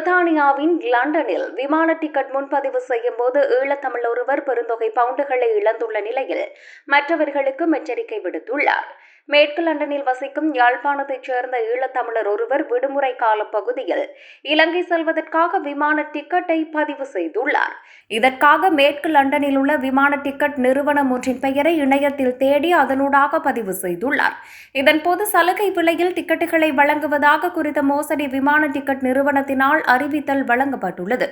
பிரித்தானியாவின் லண்டனில் விமான டிக்கெட் முன்பதிவு செய்யும் போது ஈழத்தமிழ் ஒருவர் பெருந்தொகை பவுண்டுகளை இழந்துள்ள நிலையில் மற்றவர்களுக்கு எச்சரிக்கை விடுத்துள்ளார். மேற்கு லண்டனில் வசிக்கும் யாழ்ப்பாணத்தைச் சேர்ந்த ஈழத்தமிழர் ஒருவர் விடுமுறை கால பகுதியில் இலங்கை செல்வதற்காக விமான டிக்கெட்டை பதிவு செய்துள்ளார். இதற்காக மேற்கு லண்டனில் உள்ள விமான டிக்கெட் நிறுவனம் ஒன்றின் பெயரை இணையத்தில் தேடி அதனூடாக பதிவு செய்துள்ளார். இதன்போது சலுகை விலையில் டிக்கெட்டுகளை வழங்குவதாக குறித்த மோசடி விமான டிக்கெட் நிறுவனத்தினால் அறிவித்தல் வழங்கப்பட்டுள்ளது.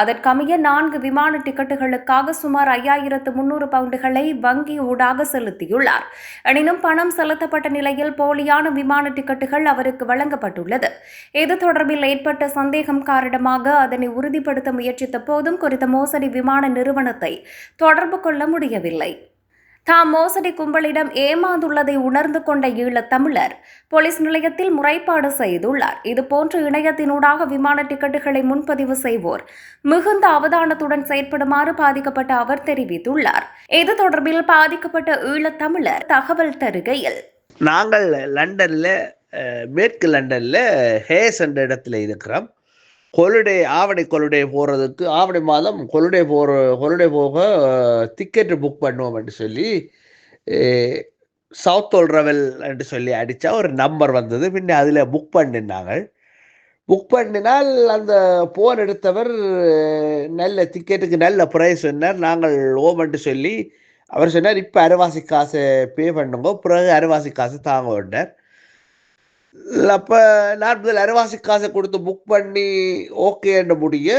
அதற்கமைய 4 விமான டிக்கெட்டுகளுக்காக சுமார் 5300 பவுண்டுகளை வங்கி ஊடாக செலுத்தியுள்ளார். எனினும் பணம் செலுத்தப்பட்ட நிலையில் போலியான விமான டிக்கெட்டுகள் அவருக்கு வழங்கப்பட்டுள்ளது. இது தொடர்பில் ஏற்பட்ட சந்தேகம் காரணமாக அதனை உறுதிப்படுத்த முயற்சித்த போதும் குறித்த மோசடி விமான நிறுவனத்தை தொடர்பு கொள்ள முடியவில்லை. தாம் மோசடி கும்பலிடம் ஏமாந்துள்ளதை உணர்ந்து கொண்ட ஈழத்தமிழர் போலீஸ் நிலையத்தில் முறைப்பாடு செய்துள்ளார். இதுபோன்று இணையத்தினூடாக விமான டிக்கெட்டுகளை முன்பதிவு செய்வோர் மிகுந்த அவதானத்துடன் செயற்படுமாறு பாதிக்கப்பட்ட அவர் தெரிவித்துள்ளார். இது தொடர்பில் பாதிக்கப்பட்ட ஈழத்தமிழர் தகவல் தருகையில், நாங்கள் லண்டன்ல மேற்கு லண்டன்ல ஹேஸ் என்ற இடத்துல இருக்கிறோம். ஆவணி கொலுடே போகிறதுக்கு ஆவணி மாதம் கொலுடே போக டிக்கெட்டு புக் பண்ணுவோம் என்று சொல்லி சவுத் ட்ராவல் என்று சொல்லி அடித்தா ஒரு நம்பர் வந்தது. பின்ன அதில் புக் பண்ணினால் அந்த போன் எடுத்தவர் நல்ல டிக்கெட்டுக்கு நல்ல ப்ரைஸ் சொன்னார். நாங்கள் ஓமென்று சொல்லி அவர் சொன்னார், இப்போ அரைவாசி காசை பே பண்ணுங்க, பிறகு அரைவாசி காசு தாங்க வேண்டார். அப்போ நான் முதல் அரைவாசி காசை கொடுத்து புக் பண்ணி ஓகேன்னு முடிய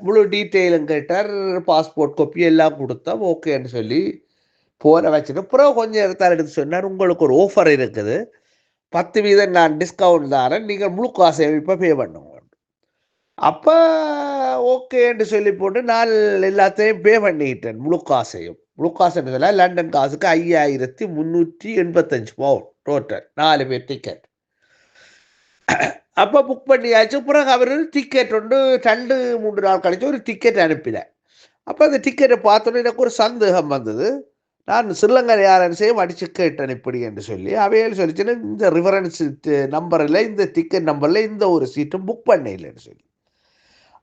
முழு டீட்டெயிலும் கேட்டார். பாஸ்போர்ட் காப்பி எல்லாம் கொடுத்தோம், ஓகேன்னு சொல்லி போன வச்சுட்டு பிறகு கொஞ்சம் நேரத்தால் எடுத்து சொன்னார், உங்களுக்கு ஒரு ஆஃபர் இருக்குது, 10% நான் டிஸ்கவுண்ட் தாரேன், நீங்கள் முழு காசை இப்போ பே பண்ணுங்க. அப்போ ஓகேன்னு சொல்லி போட்டு நான் எல்லாத்தையும் பே பண்ணிக்கிட்டேன். முழு காசுன்னு சொல்ல லண்டன் காசுக்கு 5385 பவுண்ட் டோட்டல், 4 பேர் டிக்கெட். அப்போ புக் பண்ணியாச்சு. பிறகு அவர் டிக்கெட் 2-3 நாள் கழிச்சு ஒரு டிக்கெட் அனுப்பினேன். அப்போ அந்த டிக்கெட்டை பார்த்தோன்னே எனக்கு ஒரு சந்தேகம் வந்தது. நான் ஸ்ரீலங்கா ஏர்லைன்ஸையும் அடிச்சு கேட்டேன் இப்படி என்று சொல்லி. அவையில் சொல்லிச்சுன்னு இந்த ரிஃபரன்ஸ் நம்பரில் இந்த டிக்கெட் நம்பரில் இந்த ஒரு சீட்டும் புக் பண்ணலைன்னு சொல்லி.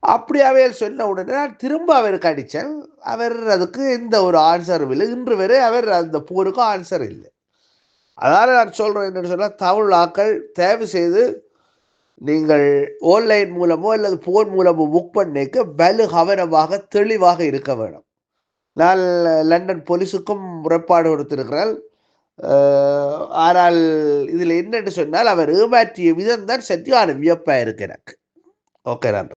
அப்படி அவையில் சொன்ன உடனே நான் திரும்ப அவருக்கு அடித்தேன். அவர் அதுக்கு எந்த ஒரு ஆன்சரும் இல்லை. இன்று வரை அவர் அந்த போருக்கு ஆன்சர் இல்லை. அதனால் நான் சொல்கிறேன் என்னென்னு சொன்னால், தமிழ் ஆக்கள் தயவு செய்து நீங்கள் ஆன்லைன் மூலமோ அல்லது போன் மூலமோ புக் பண்ணிக்க பலு கவனமாக தெளிவாக இருக்க வேணும். நான் லண்டன் போலீஸுக்கும் முறைப்பாடு கொடுத்திருக்கிறார். ஆனால் இதில் என்னென்னு சொன்னால் அவர் ஏமாற்றிய விதம் தான் சரியான வியப்பாக இருக்கு எனக்கு. ஓகே, நன்றி.